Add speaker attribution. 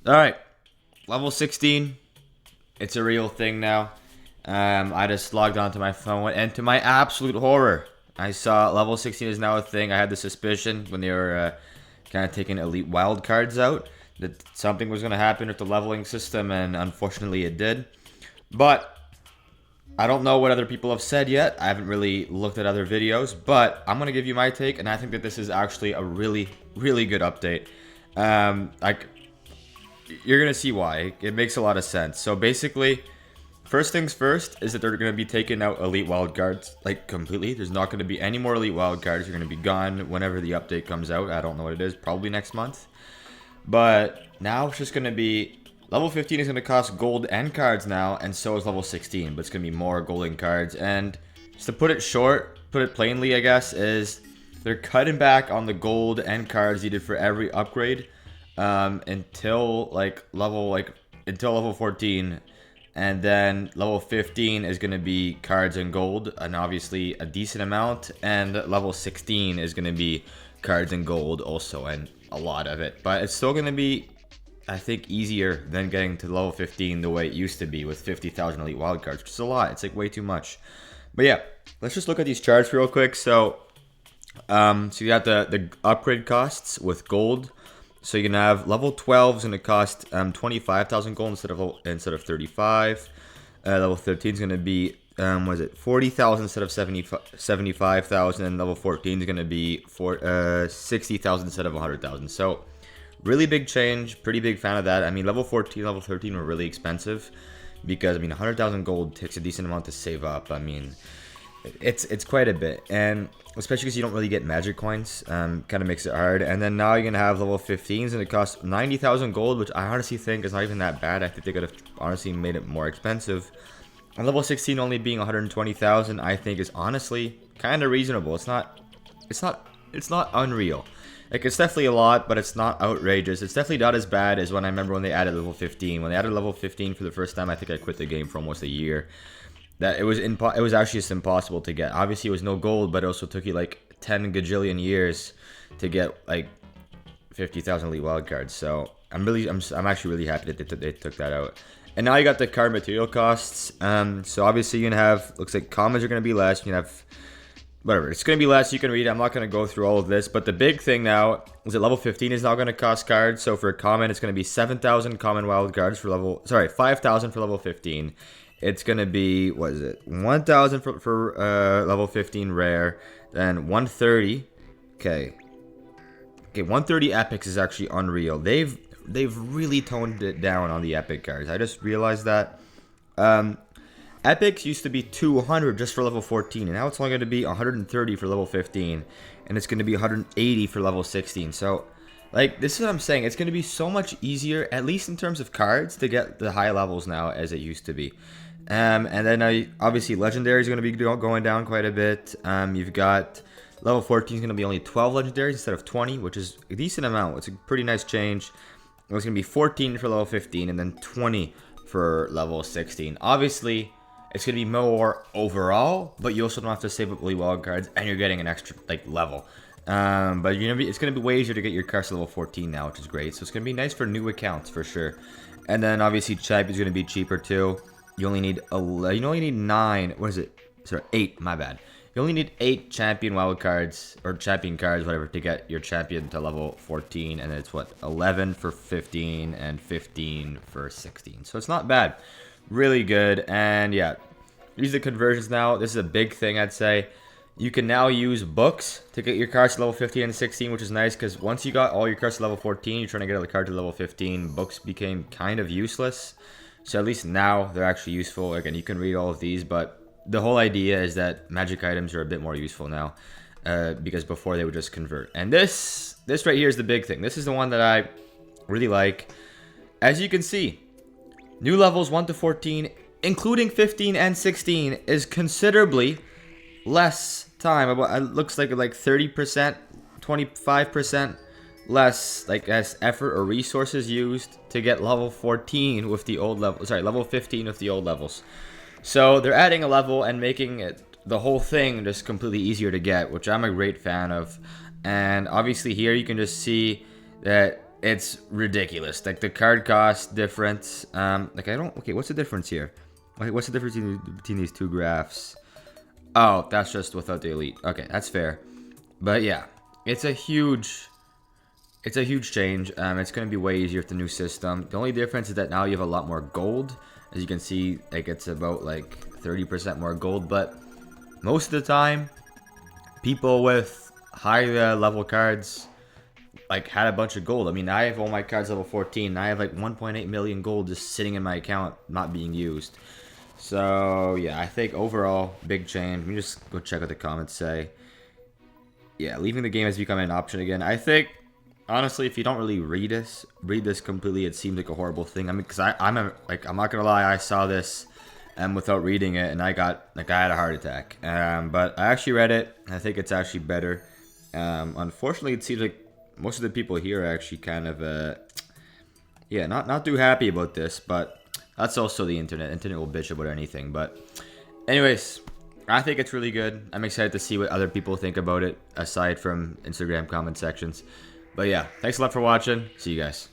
Speaker 1: Alright, level 16. It's a real thing now. I just logged onto my phone, and to my absolute horror, I saw level 16 is now a thing. I had the suspicion when they were kind of taking elite wildcards out that something was going to happen with the leveling system, and unfortunately it did. But I don't know what other people have said yet. I haven't really looked at other videos, but I'm going to give you my take, and I think that this is actually a really, really good update. Like, you're going to see why. It makes a lot of sense. So basically, first things first is that they're going to be taking out elite wildcards, like, completely. There's not going to be any more elite wildcards. They're going to be gone whenever the update comes out. I don't know what it is. Probably next month. But now it's just going to be... Level 15 is going to cost gold and cards now, and so is level 16. But it's going to be more gold and cards. And just to put it short, put it plainly, I guess, is they're cutting back on the gold and cards needed for every upgrade until level 14. And then level 15 is going to be cards and gold, and obviously a decent amount. And level 16 is going to be cards and gold also, and a lot of it. But it's still going to be, I think, easier than getting to level 15 the way it used to be with 50,000 elite wildcards, which is a lot. It's like way too much. But yeah, let's just look at these charts real quick. So you got the upgrade costs with gold. So you can have level 12 is going to cost 25,000 gold instead of 35. Level 13 is going to be 40,000 instead of 75,000, and level 14 is going to be 60,000 instead of 100,000. So really big change, pretty big fan of that. I mean, level 14, level 13 were really expensive because, I mean, 100,000 gold takes a decent amount to save up. I mean, it's quite a bit, and especially because you don't really get magic coins, kind of makes it hard. And then now you're gonna have level 15s, and it costs 90,000 gold, which I honestly think is not even that bad. I think they could have honestly made it more expensive. And level 16 only being 120,000, I think is honestly kind of reasonable. It's not unreal. Like, it's definitely a lot, but it's not outrageous. It's definitely not as bad as when I remember when they added level 15. When they added level 15 for the first time, I think I quit the game for almost a year. That it was actually just impossible to get. Obviously, it was no gold, but it also took you like 10 gajillion years to get like 50,000 elite wildcards. So I'm actually really happy that they took that out. And now you got the card material costs. So obviously you're gonna have, looks like commons are gonna be less. You can have whatever, it's gonna be less. You can read it. I'm not gonna go through all of this, but the big thing now is that level 15 is now gonna cost cards. So for a common, it's gonna be 7,000 common wildcards for 5,000 for level 15. It's going to be, 1,000 for level 15 rare, then 130. Okay, 130 epics is actually unreal. They've really toned it down on the epic cards. I just realized that. Epics used to be 200 just for level 14, and now it's only going to be 130 for level 15, and it's going to be 180 for level 16. So, like, this is what I'm saying. It's going to be so much easier, at least in terms of cards, to get the high levels now as it used to be. And then obviously legendary is going to be going down quite a bit. You've got level 14 is going to be only 12 legendaries instead of 20, which is a decent amount. It's a pretty nice change. It's going to be 14 for level 15 and then 20 for level 16. Obviously, it's going to be more overall, but you also don't have to save up really wild cards, and you're getting an extra level. But it's going to be way easier to get your cards to level 14 now, which is great. So it's going to be nice for new accounts for sure. And then obviously champion is going to be cheaper too. You only need 9. What is it? Sorry, 8. My bad. You only need 8 champion wild cards or champion cards, whatever, to get your champion to level 14, and it's 11 for 15 and 15 for 16. So it's not bad. Really good. And yeah, use the conversions now. This is a big thing, I'd say. You can now use books to get your cards to level 15 and 16, which is nice because once you got all your cards to level 14, you're trying to get a card to level 15. Books became kind of useless. So at least now they're actually useful. Again, you can read all of these, but the whole idea is that magic items are a bit more useful now because before they would just convert. And this right here is the big thing. This is the one that I really like. As you can see, new levels 1 to 14, including 15 and 16, is considerably less time. It looks like 30%, 25% less as effort or resources used to get level 14 with the old level. Sorry, level 15 with the old levels. So they're adding a level and making it the whole thing just completely easier to get, which I'm a great fan of. And obviously here you can just see that It's ridiculous. Like the card cost difference. Like I don't. Okay, what's the difference here? Okay, what's the difference between these two graphs? Oh, that's just without the elite. Okay, that's fair. But yeah, it's a huge change. It's going to be way easier with the new system. The only difference is that now you have a lot more gold. As you can see, like it's about like 30% more gold. But most of the time, people with high level cards like had a bunch of gold. I mean, I have all my cards level 14. And I have like 1.8 million gold just sitting in my account, not being used. So yeah, I think overall big change. Let me just go check what the comments say. Yeah, leaving the game has become an option again. I think honestly, if you don't really read this completely, it seems like a horrible thing. I mean, because I'm not gonna lie, I saw this without reading it, and I had a heart attack. But I actually read it, and I think it's actually better. Unfortunately, it seems like most of the people here are actually kind of yeah, not too happy about this, but that's also the internet. Internet will bitch about anything. But anyways, I think it's really good. I'm excited to see what other people think about it, aside from Instagram comment sections. But yeah, thanks a lot for watching. See you guys.